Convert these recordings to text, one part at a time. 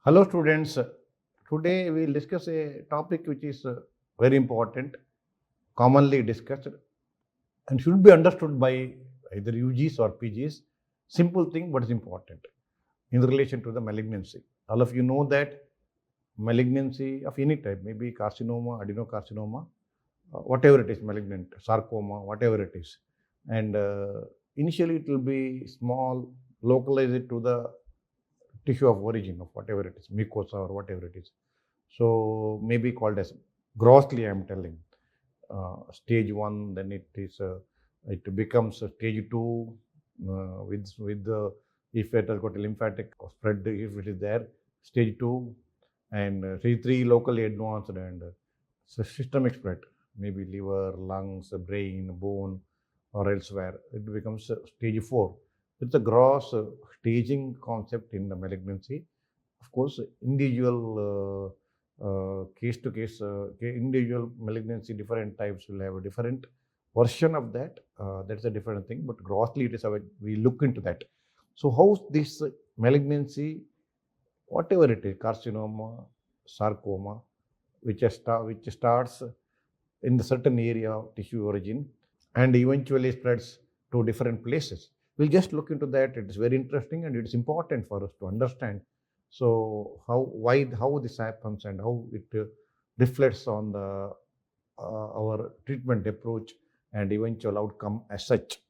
Hello students, today we will discuss a topic which is very important, commonly discussed and should be understood by either UGs or PGs. Simple thing but is important in relation to the malignancy. All of you know that malignancy of any type, maybe carcinoma, adenocarcinoma, whatever it is, malignant, sarcoma, whatever it is. And initially it will be small, localize it to the tissue of origin of whatever it is, mucosa or whatever it is. So maybe called as grossly, I am telling, stage 1, then it becomes stage 2 with the, if it has got a lymphatic spread, if it is there, stage 2, and stage 3 locally advanced, and systemic spread, maybe liver, lungs, brain, bone, or elsewhere. It becomes stage 4. It's a gross staging concept in the malignancy. Of course, individual case to case, individual malignancy, different types will have a different version of that. That's a different thing, but grossly it is how we look into that. So how this malignancy, whatever it is, carcinoma, sarcoma, which starts in the certain area of tissue origin and eventually spreads to different places. We'll just look into that. It is very interesting and it is important for us to understand. So how this happens and how it reflects on the our treatment approach and eventual outcome as such.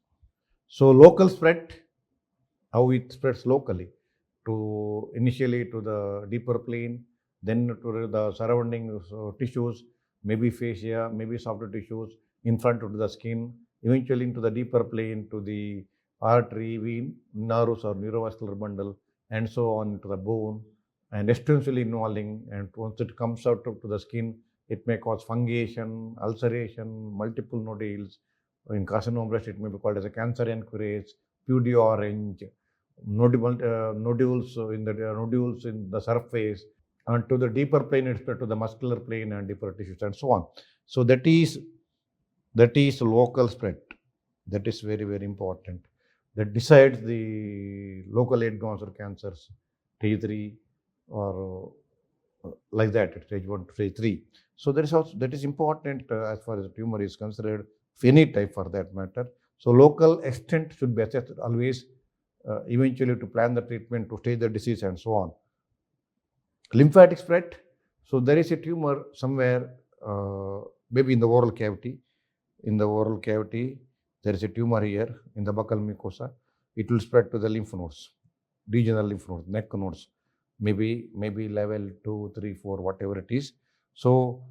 So local spread, how it spreads locally to initially to the deeper plane, then to the surrounding tissues, maybe fascia, maybe softer tissues, in front of the skin, eventually into the deeper plane to the artery, vein, nerves or neurovascular bundle, and so on to the bone, and extensively involving. And once it comes out to the skin, it may cause fungation, ulceration, multiple nodules. In carcinoma breast, it may be called as a cancerian cuirass, pudy orange, nodules in the surface, and to the deeper plane, it spread to the muscular plane and deeper tissues, and so on. So that is local spread. That is very, very important. That decides the local advanced cancers, stage 3 or like that, stage 1 to stage 3. So that is important as far as the tumor is considered, of any type for that matter. So local extent should be assessed always, eventually to plan the treatment, to stage the disease, and so on. Lymphatic spread. So there is a tumor somewhere, maybe in the oral cavity. In the oral cavity, there is a tumor here in the buccal mucosa. It will spread to the lymph nodes, regional lymph nodes, neck nodes, maybe level 2, 3, 4, whatever it is. So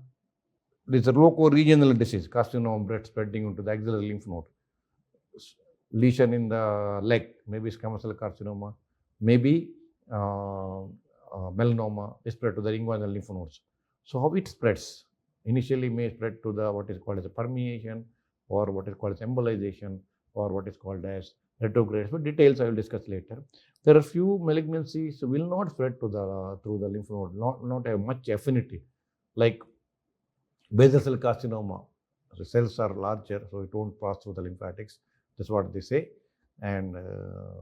this is a loco-regional disease, carcinoma breast spreading into the axillary lymph node. Lesion in the leg, maybe squamous cell carcinoma, maybe melanoma, is spread to the inguinal lymph nodes. So how it spreads? Initially may spread to the what is called as a permeation, or what is called as embolization, or what is called as retrograde. But details I will discuss later. There are few malignancies will not spread to through the lymph node, not have much affinity, like basal cell carcinoma. The cells are larger, so it won't pass through the lymphatics. That's what they say. And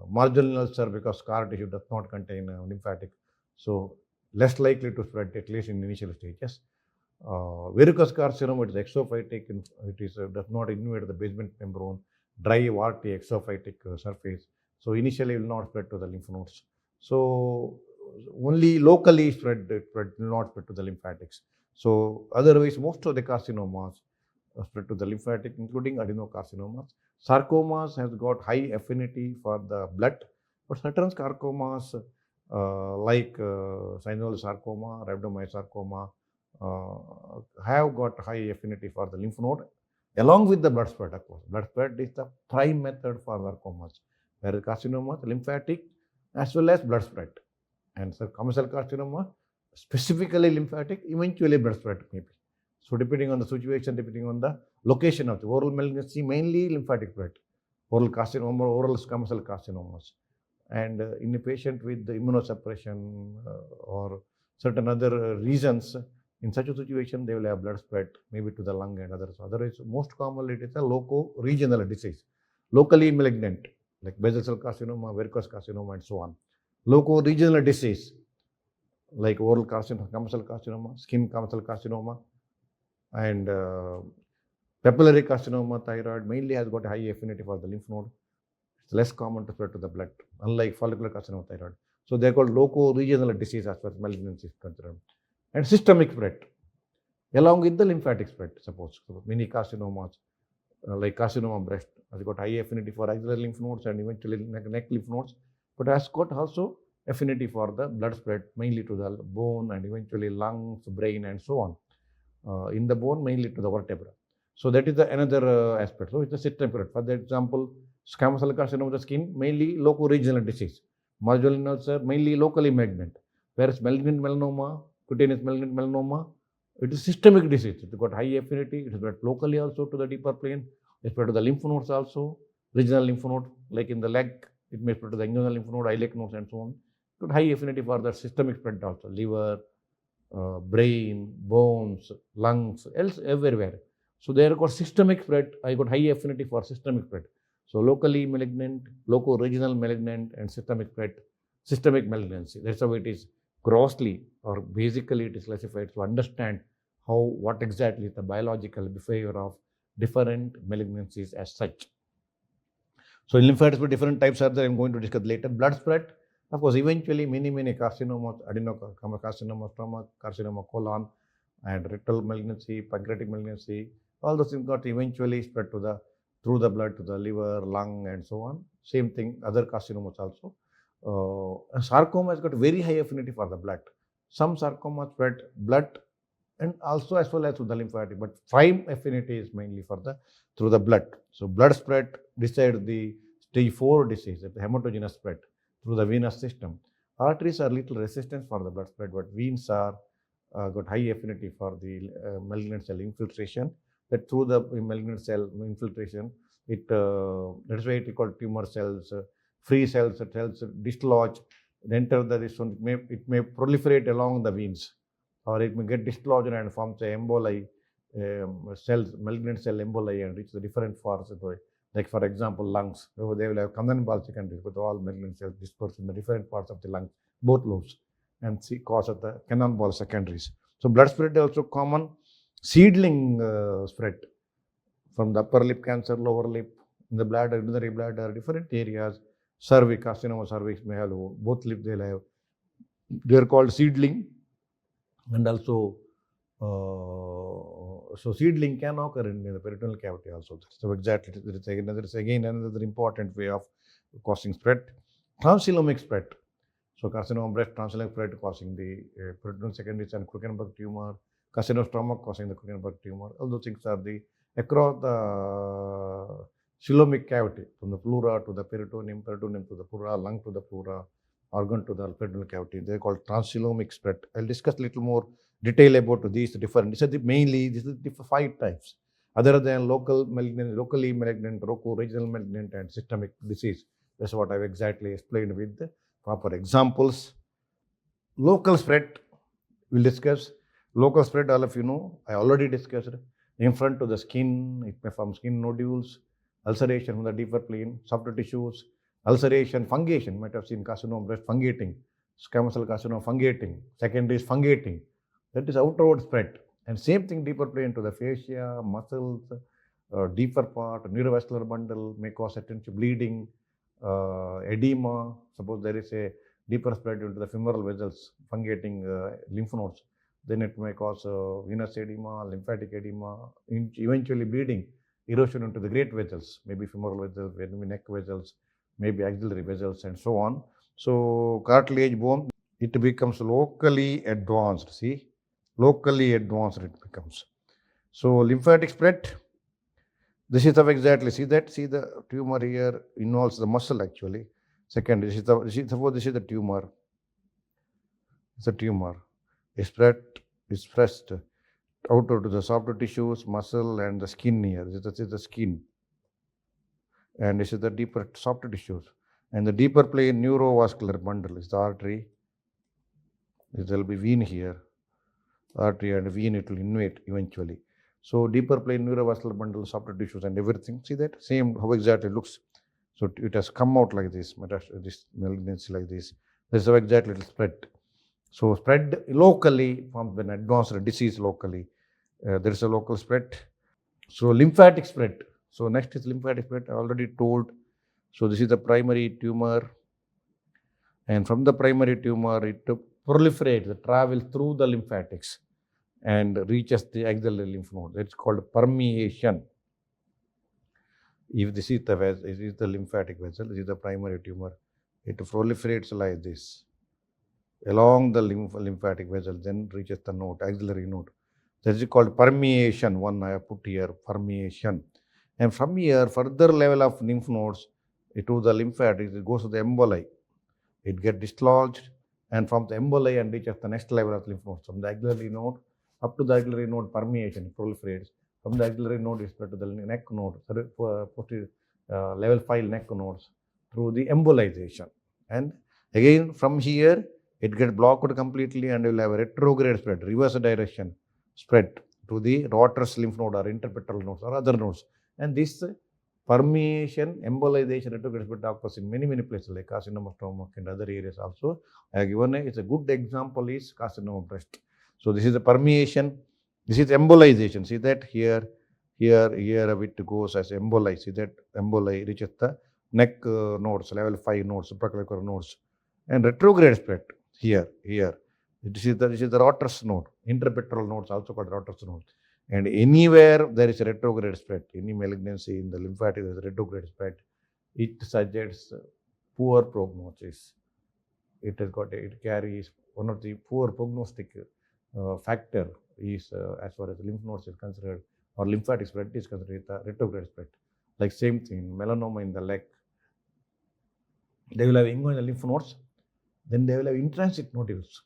marginal ulcer, because scar tissue does not contain lymphatic, so less likely to spread, at least in initial stages. Verrucous carcinoma, it is exophytic, it does not invade the basement membrane, dry, warty, exophytic surface. So initially will not spread to the lymph nodes. So only locally spread, will not spread to the lymphatics. So otherwise, most of the carcinomas spread to the lymphatic, including adenocarcinomas. Sarcomas has got high affinity for the blood, but certain sarcomas like synovial sarcoma, rhabdomyosarcoma, have got high affinity for the lymph node, along with the blood spread, of course. Blood spread is the prime method for sarcomas, whereas carcinoma, lymphatic as well as blood spread. And squamous cell carcinoma, specifically lymphatic, eventually blood spread maybe. So depending on the situation, depending on the location of the oral malignancy, mainly lymphatic spread, oral carcinoma, oral squamous cell carcinomas. And in a patient with the immunosuppression or certain other reasons, in such a situation, they will have blood spread, maybe to the lung and others. Otherwise, most commonly it is a loco-regional disease, locally malignant, like basal cell carcinoma, verrucous carcinoma, and so on. Loco-regional disease, like oral carcinoma, commercial carcinoma, skin commercial carcinoma, and papillary carcinoma, thyroid mainly has got a high affinity for the lymph node. It's less common to spread to the blood, unlike follicular carcinoma, thyroid. So they are called loco-regional disease as far as malignancy is concerned. And systemic spread, along with the lymphatic spread, suppose. So many carcinomas, like carcinoma breast, has got high affinity for axillary lymph nodes and eventually neck lymph nodes, but has got also affinity for the blood spread, mainly to the bone and eventually lungs, brain, and so on. In the bone, mainly to the vertebra. So that is the another aspect. So it's a systemic spread. For example, squamous cell carcinoma of the skin, mainly loco-regional disease. Marginal ulcer, mainly locally malignant. Whereas malignant melanoma, cutaneous malignant melanoma, it is systemic disease. It has got high affinity. It is spread locally also to the deeper plane. It spread to the lymph nodes also, regional lymph node, like in the leg, it may spread to the inguinal lymph node, iliac nodes, and so on. It got high affinity for the systemic spread also, liver, brain, bones, lungs, else everywhere. So they are got systemic spread. I got high affinity for systemic spread. So locally malignant, loco-regional malignant, and systemic spread, systemic malignancy. That's how it is grossly or basically it is classified to understand what exactly is the biological behavior of different malignancies as such. So in lymphatic spread, different types are there. I'm going to discuss later. Blood spread, of course, eventually many carcinomas, adenocarcinoma, stomach, carcinoma colon, and rectal malignancy, pancreatic malignancy, all those things got eventually spread to through the blood to the liver, lung, and so on. Same thing, other carcinomas also. Sarcoma has got very high affinity for the blood. Some sarcoma spread blood and also as well as to the lymphatic, but prime affinity is mainly for through the blood. So blood spread decides the stage 4 disease, the hematogenous spread through the venous system. Arteries are little resistant for the blood spread, but veins are got high affinity for the malignant cell infiltration. That through the malignant cell infiltration, that's why it is called tumor cells, free cells dislodge, enter this one. It may proliferate along the veins, or it may get dislodged and forms a emboli, cells, malignant cell emboli, and reach the different parts. Like for example, lungs, they will have Cannon-Ball secondaries with all malignant cells dispersed in the different parts of the lungs, both lobes, and cause of the Cannon-Ball secondaries. So blood spread is also common. Seedling spread from the upper lip cancer, lower lip, in the bladder, urinary bladder, different areas. Cervix, carcinoma cervix may have both lip, they'll have. They are called seedling, and also so seedling can occur in the peritoneal cavity also. So exactly, there is again another important way of causing spread. Transcoelomic spread. So carcinoma breast, transcoelomic spread causing the peritoneal secondaries and Krukenberg tumor, carcinoma stomach causing the Krukenberg tumor. All those things are across the coelomic cavity, from the pleura to the peritoneum, peritoneum to the pleura, lung to the pleura, organ to the peritoneal cavity. They are called transcoelomic spread. I'll discuss a little more detail about these different. These are mainly 5 types, other than locally malignant, loco-regional malignant, and systemic disease. That's what I've exactly explained with the proper examples. Local spread, we'll discuss. Local spread, all of you know, I already discussed. In front to the skin, it may form skin nodules, ulceration from the deeper plane, soft tissues, ulceration, fungation, might have seen carcinoma breast fungating, squamous cell carcinoma fungating, secondary is fungating. That is outward spread. And same thing, deeper plane to the fascia, muscles, deeper part, neurovascular bundle, may cause attention bleeding, edema. Suppose there is a deeper spread into the femoral vessels, fungating lymph nodes, then it may cause venous edema, lymphatic edema, eventually bleeding, erosion into the great vessels, maybe femoral vessels, maybe neck vessels, maybe axillary vessels, and so on. So cartilage bone, it becomes locally advanced. See, locally advanced it becomes. So lymphatic spread, this is of exactly, see the tumor here involves the muscle actually. Second, suppose this is the tumor. It's a tumor. It's spread, is pressed outer to the softer tissues, muscle, and the skin here. This is the skin. And this is the deeper softer tissues. And the deeper plane neurovascular bundle is the artery. There will be vein here. Artery and vein, it will invade eventually. So deeper plane neurovascular bundle, softer tissues, and everything. See that? Same how exactly it looks. So it has come out like this, this malignancy like this. This is how exactly it will spread. So spread locally from an advanced disease locally. There is a local spread. So lymphatic spread. So next is lymphatic spread. I already told. So this is the primary tumor, and from the primary tumor it proliferates, travels through the lymphatics and reaches the axillary lymph node. It's called permeation. If this is the vessel, this is the lymphatic vessel, this is the primary tumor. It proliferates like this along the lymphatic vessel, then reaches the node, axillary node. That is called permeation. One I have put here, permeation. And from here, further level of lymph nodes to the lymphatic, it goes to the emboli. It gets dislodged, and from the emboli and reaches the next level of lymph nodes. From the axillary node up to the axillary node, permeation proliferates. From the axillary node is spread to the neck node, level 5 neck nodes through the embolization. And again, from here, it gets blocked completely and you will have a retrograde spread, reverse direction spread to the rotorous lymph node or interpetal nodes or other nodes. And this permeation, embolization, retrograde spread occurs in many places like carcinoma stomach and other areas also. I have given it's a good example is carcinoma breast. So this is the permeation, this is embolization. See that here it goes as emboli. See that emboli reaches the neck nodes, level 5 nodes, supraclavicular nodes, and retrograde spread here. This is the rotorous node, interpetal nodes also called rotorous nodes. And anywhere there is a retrograde spread, any malignancy in the lymphatic, there is a retrograde spread, it suggests poor prognosis. It carries one of the poor prognostic factor is as far as lymph nodes is considered or lymphatic spread is considered the retrograde spread. Like same thing, melanoma in the leg, they will have inguinal lymph nodes, then they will have intransit nodules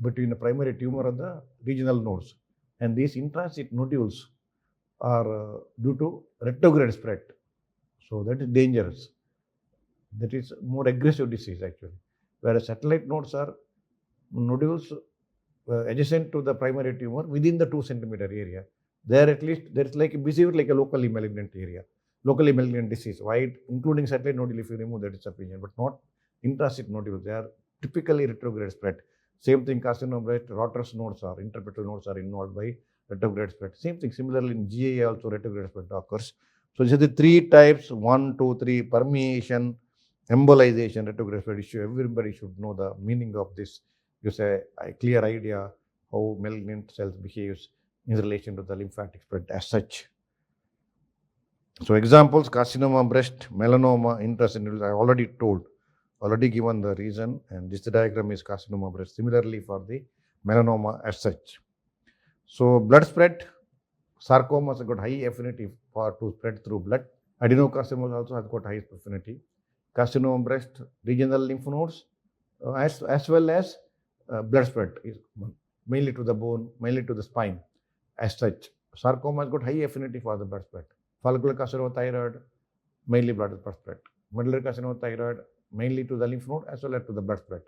between the primary tumor and the regional nodes. And these intransit nodules are due to retrograde spread. So that is dangerous. That is more aggressive disease actually. Whereas satellite nodes are nodules adjacent to the primary tumor within the 2 centimeter area. There at least there is behaved like a locally malignant area, locally malignant disease. Why? Including satellite nodule, if you remove that is sufficient, but not intransit nodules. They are typically retrograde spread. Same thing, carcinoma breast, rotorous nodes or interpetal nodes are involved by retrograde spread. Same thing, similarly in GA also retrograde spread occurs. So these are the 3 types, 1, 2, 3, permeation, embolization, retrograde spread issue. Everybody should know the meaning of this. Gives a clear idea how malignant cells behaves in relation to the lymphatic spread as such. So examples, carcinoma breast, melanoma, intracentural, I already given the reason, and this diagram is carcinoma breast. Similarly for the melanoma as such. So blood spread, sarcomas have got high affinity to spread through blood. Adenocarcinoma also has got high affinity. Carcinoma breast, regional lymph nodes, as well as blood spread is mainly to the bone, mainly to the spine as such. Sarcoma has got high affinity for the blood spread. Follicular carcinoma thyroid, mainly blood spread. Medullary carcinoma thyroid, mainly to the lymph node as well as to the blood spread.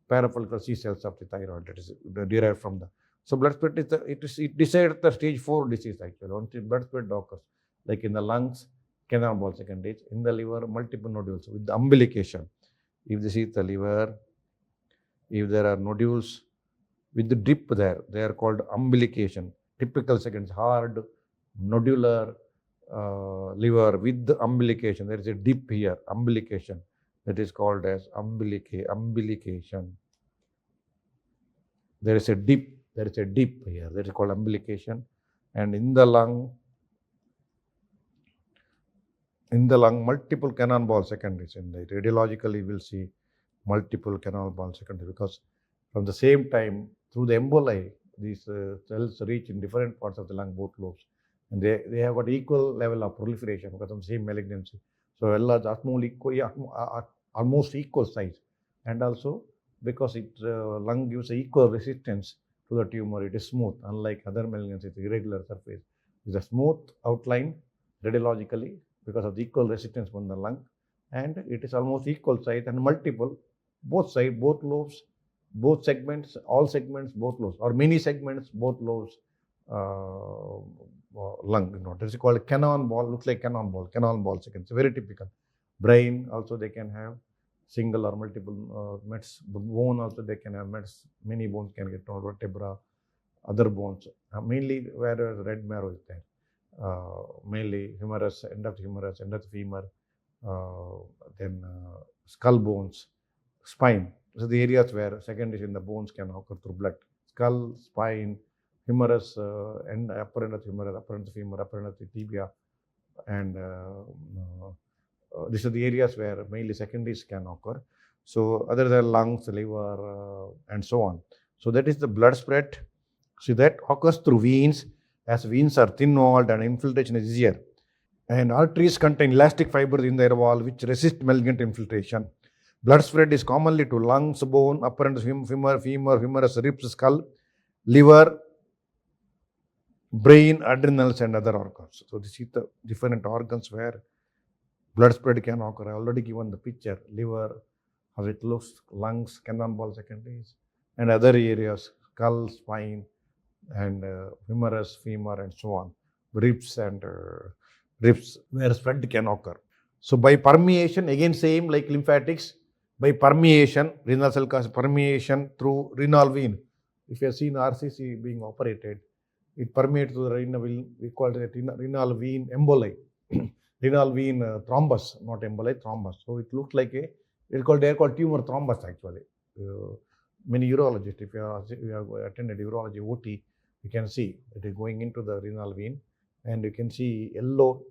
Parafollicular C cells of the thyroid, that is derived from the. So blood spread it decides the stage 4 disease actually. Once blood spread occurs, like in the lungs, canal ball second stage, in the liver, multiple nodules with the umbilication. If this is the liver, if there are nodules with the dip there, they are called umbilication. Typical seconds, hard, nodular liver with the umbilication. There is a dip here, umbilication. That is called as umbilication. There is a dip here. That is called umbilication. And in the lung, multiple cannonball secondaries. In the radiologically, we will see multiple cannonball secondaries because from the same time through the emboli, these cells reach in different parts of the lung, both lobes, and they have got equal level of proliferation because of the same malignancy. So almost equal size, and also because lung gives equal resistance to the tumor, it is smooth, unlike other malignancies, irregular surface. It's a smooth outline radiologically because of the equal resistance from the lung, and it is almost equal size and multiple, both sides, both lobes, both segments, all segments, both lobes, or many segments, both lobes, lung. This is called cannonball. Looks like cannonball seconds. Very typical. Brain also they can have single or multiple mets. Bone also they can have mets. Many bones can get torn, vertebra, other bones. Mainly where red marrow is there. Mainly humerus, end of the humerus, end of the femur, then skull bones, spine. So the areas where secondary in the bones can occur through blood. Skull, spine, humerus, and upper end of the humerus, upper end of the femur, upper end of the tibia, and these are the areas where mainly secondaries can occur. So other than lungs, liver, and so on. So that is the blood spread. So that occurs through veins, as veins are thin-walled and infiltration is easier. And arteries contain elastic fibers in their wall which resist malignant infiltration. Blood spread is commonly to lungs, bone, upper end femur, humerus, ribs, skull, liver, brain, adrenals, and other organs. So this is the different organs where blood spread can occur. I already given the picture: liver, how it looks, lungs, cannonball secondaries, and other areas: skull, spine, and humerus, femur, and so on. Ribs and ribs where spread can occur. So by permeation, again same like lymphatics. By permeation, renal cell permeation through renal vein. If you have seen RCC being operated, it permeates to the renal vein. We call it renal vein emboli. Renal vein thrombus, not emboli, thrombus. So it looks like they're called tumor thrombus actually. Many urologists, if you have attended urology OT, you can see it is going into the renal vein, and you can see yellow,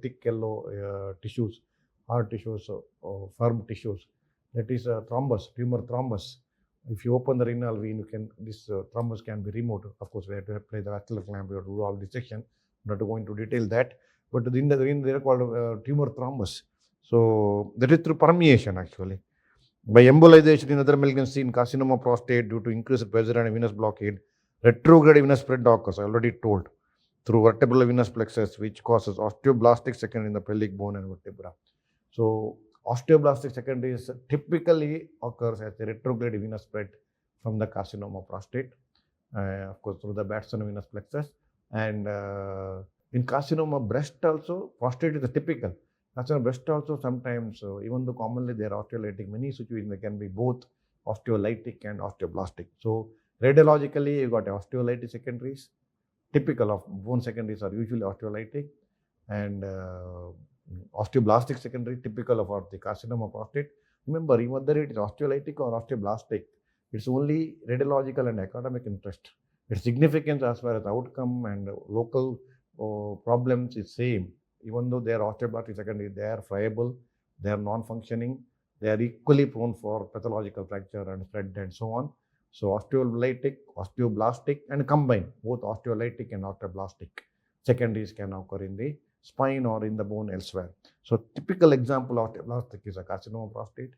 thick yellow tissues, hard tissues, firm tissues. That is a thrombus, tumor thrombus. If you open the renal vein, this thrombus can be removed. Of course, we have to apply the vascular clamp, we have to do all dissection. Not to go into detail that, but in the vein they are called tumor thrombus. So that is through permeation actually. By embolization in other malignancy, in carcinoma prostate due to increased pressure and venous blockade, retrograde venous spread occurs. I already told, through vertebral venous plexus, which causes osteoblastic secondary in the pelvic bone and vertebra. So osteoblastic secondary typically occurs as a retrograde venous spread from the carcinoma prostate, of course through the Batson venous plexus. And in carcinoma breast also, prostate is the typical. Carcinoma breast also sometimes, even though commonly they are osteolytic, many situations they can be both osteolytic and osteoblastic. So radiologically, you got osteolytic secondaries. Typical of bone secondaries are usually osteolytic, and osteoblastic secondary typical of the carcinoma prostate. Remember, whether it is osteolytic or osteoblastic, it's only radiological and academic interest. Its significance as far as outcome and local problems is same. Even though they are osteoblastic secondary, they are friable, they are non-functioning, they are equally prone for pathological fracture and spread and so on. So osteolytic, osteoblastic, and combined, both osteolytic and osteoblastic secondaries can occur in the spine or in the bone elsewhere. So typical example of osteoblastic is a carcinoma prostate.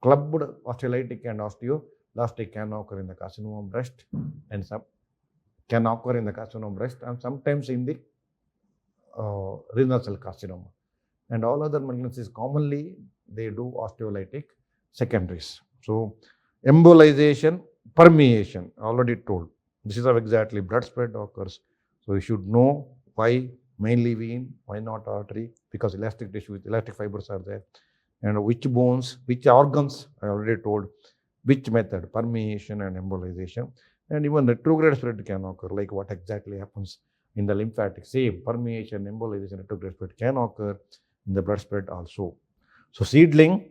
Clubbed osteolytic and osteoblastic can occur in the carcinoma breast, and some can occur in the carcinoma breast, and sometimes in the renal cell carcinoma. And all other malignancies commonly they do osteolytic secondaries. So embolization, permeation, already told. This is how exactly blood spread occurs. So you should know why mainly vein, why not artery, because elastic tissue, elastic fibers are there. And which bones, which organs, I already told. Which method, permeation and embolization. And even retrograde spread can occur, like what exactly happens in the lymphatic. Same, permeation, embolization, retrograde spread can occur in the blood spread also. So seedling,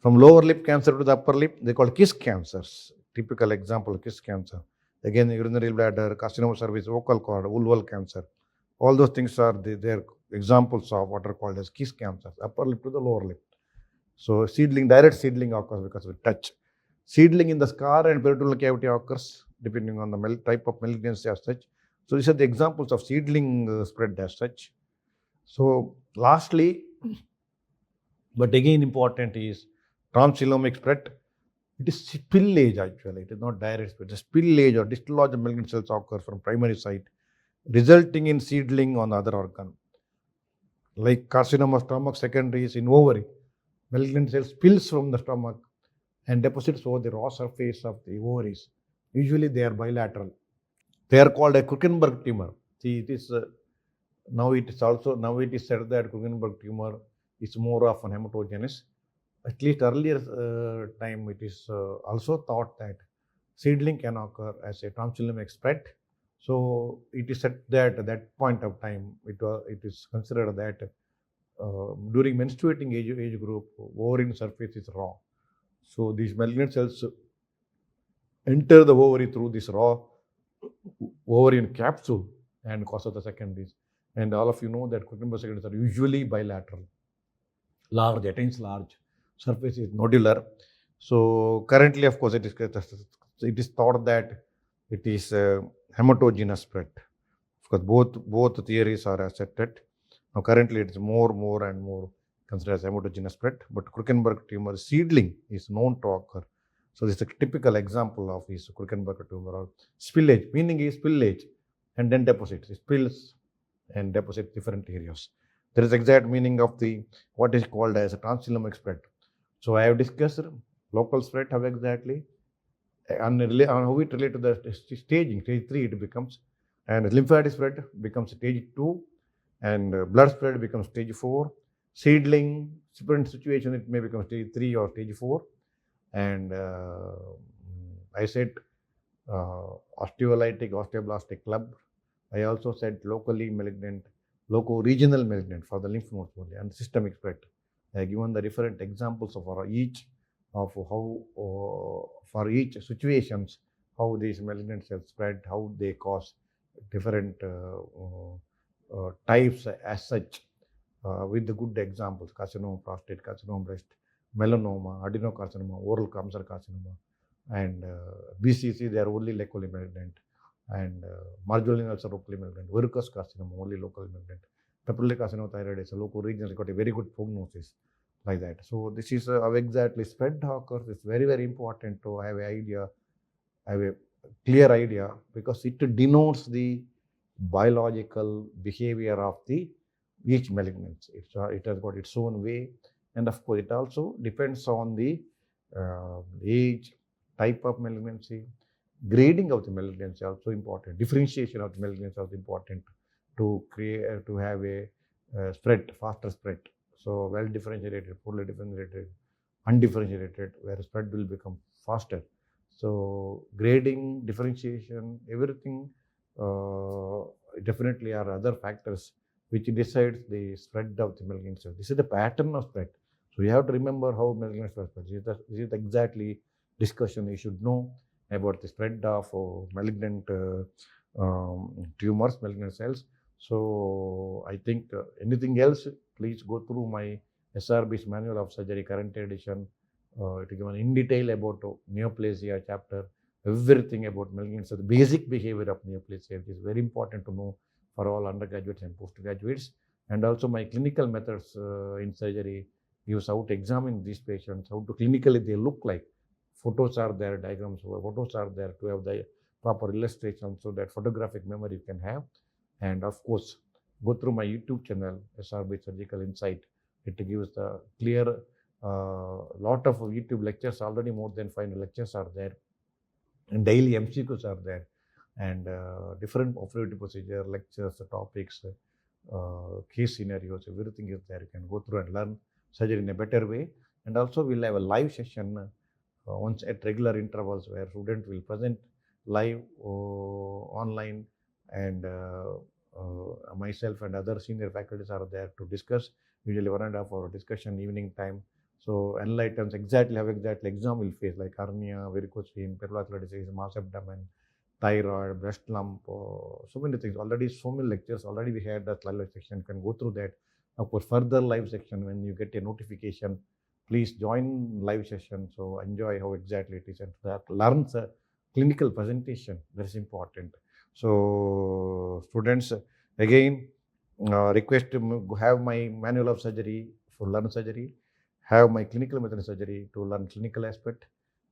from lower lip cancer to the upper lip, they call kiss cancers. Typical example of kiss cancer. Again, urinary bladder, carcinoma cervix, vocal cord, vulval cancer. All those things are their examples of what are called as kiss cancers, upper lip to the lower lip. So seedling, direct seedling occurs because of touch. Seedling in the scar and peritoneal cavity occurs depending on the type of malignancy as such. So these are the examples of seedling spread as such. So lastly, but again important is transcoelomic spread. It is spillage actually, it is not direct spread. The spillage or dislodge of malignant cells occurs from primary site, resulting in seedling on the other organ. Like carcinoma stomach secondaries in ovary, malignant cells spills from the stomach and deposits over the raw surface of the ovaries. Usually they are bilateral. They are called a Krukenberg tumor. See, it is now it is said that Krukenberg tumor is more of an hematogenous. at least earlier time, it is also thought that seedling can occur as a transcoelomic spread. So it is said that at that point of time, it is considered that during menstruating age group, ovarian surface is raw. So these malignant cells enter the ovary through this raw ovarian capsule and cause of the secondaries. And all of you know that Kasturba secondaries are usually bilateral, large, attains large, surface is nodular. So currently, of course, it is thought that it is hematogenous spread. Of course, both theories are accepted. Now, currently, it is more and more considered as hematogenous spread. But Krukenberg tumor seedling is known to occur. So this is a typical example of this Krukenberg tumor or spillage. Meaning is spillage and then deposits. It spills and deposits different areas. There is exact meaning of the what is called as a transcoelomic spread. So I have discussed local spread, how exactly, and how it relates to the staging. Stage 3 it becomes, and lymphatic spread becomes stage 2, and blood spread becomes stage 4. Seedling, different situation, it may become stage 3 or stage 4. And I said osteolytic, osteoblastic club. I also said locally malignant, loco-regional malignant for the lymph nodes only, and systemic spread. I have given the different examples of each of how for each situations how these malignant cells spread, how they cause different types as such, with the good examples: carcinoma, prostate, carcinoma, breast, melanoma, adenocarcinoma, oral cancer carcinoma, and BCC, they are only locally malignant, and marginal ulcer locally malignant, verrucous carcinoma only locally malignant, papillary carcinoma thyroid is a local regional, got a very good prognosis like that. So this is how exactly spread occurs. It's very important to have an idea, have a clear idea, because it denotes the biological behavior of the each malignancy. It has got its own way, and of course it also depends on the age, type of malignancy, grading of the malignancy also important, differentiation of the malignancy also important to create to have a spread, faster spread. So well differentiated, poorly differentiated, undifferentiated, where spread will become faster. So grading, differentiation, everything definitely are other factors which decides the spread of the malignant cells. This is the pattern of spread. So you have to remember how malignant cells spread. This is exactly discussion you should know about the spread of malignant tumors, malignant cells. So I think anything else, please go through my SRB's Manual of Surgery, current edition. It is given in detail about neoplasia chapter, everything about malignant cells, the basic behavior of neoplasia. It is very important to know for all undergraduates and postgraduates. And also my clinical methods in surgery gives how to examine these patients, how to clinically they look like. Photos are there, diagrams, photos are there to have the proper illustration so that photographic memory you can have. And of course, go through my YouTube channel, SRB Surgical Insight. It gives the clear lot of YouTube lectures, already more than 500 lectures are there, and daily MCQs are there, and different operative procedure, lectures, topics, case scenarios, everything is there. You can go through and learn surgery in a better way. And also we'll have a live session once at regular intervals where students will present live online, and myself and other senior faculties are there to discuss, usually 1.5 hour discussion evening time. So enlightens exactly how exactly exam will face, like hernia, varicose vein, perivascular disease, mass abdomen, thyroid, breast lump, so many things. Already so many lectures, already we had that live section, you can go through that. Of course, further live section, when you get a notification, please join live session. So enjoy how exactly it is, and that learns a clinical presentation, that is important. So students, again, request to have my Manual of Surgery for learn surgery, have my clinical method surgery to learn clinical aspect.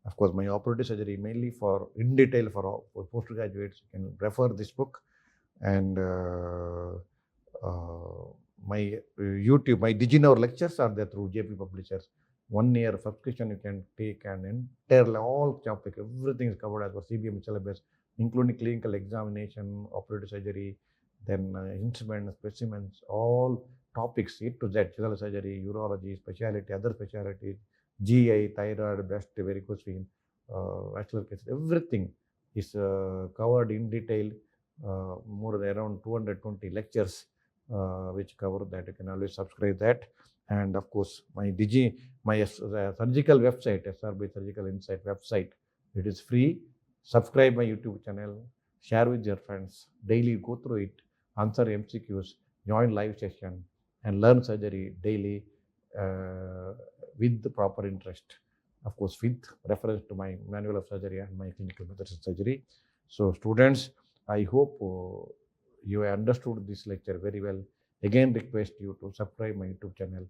Of course, my operative surgery mainly for in detail for postgraduates. You can refer this book, and my YouTube, my DigiNow lectures are there through JP Publishers. 1 year subscription you can take, and entirely all topic, everything is covered as per CBM syllabus, including clinical examination, operative surgery, then instruments, specimens, all topics A to Z, general surgery, urology, specialty, other specialties, GI, thyroid, breast, varicose vein, vascular cases, everything is covered in detail. More than around 220 lectures which cover that. You can always subscribe that. And of course, my surgical website, SRB Surgical Insight website, it is free. Subscribe my YouTube channel, share with your friends, daily go through it, answer MCQs, join live session, and learn surgery daily with the proper interest. Of course, with reference to my manual of surgery and my clinical methods of surgery. So students, I hope you understood this lecture very well. Again, request you to subscribe my YouTube channel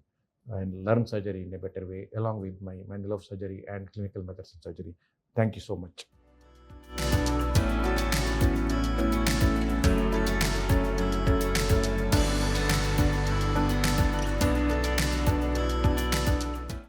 and learn surgery in a better way along with my manual of surgery and clinical methods of surgery. Thank you so much.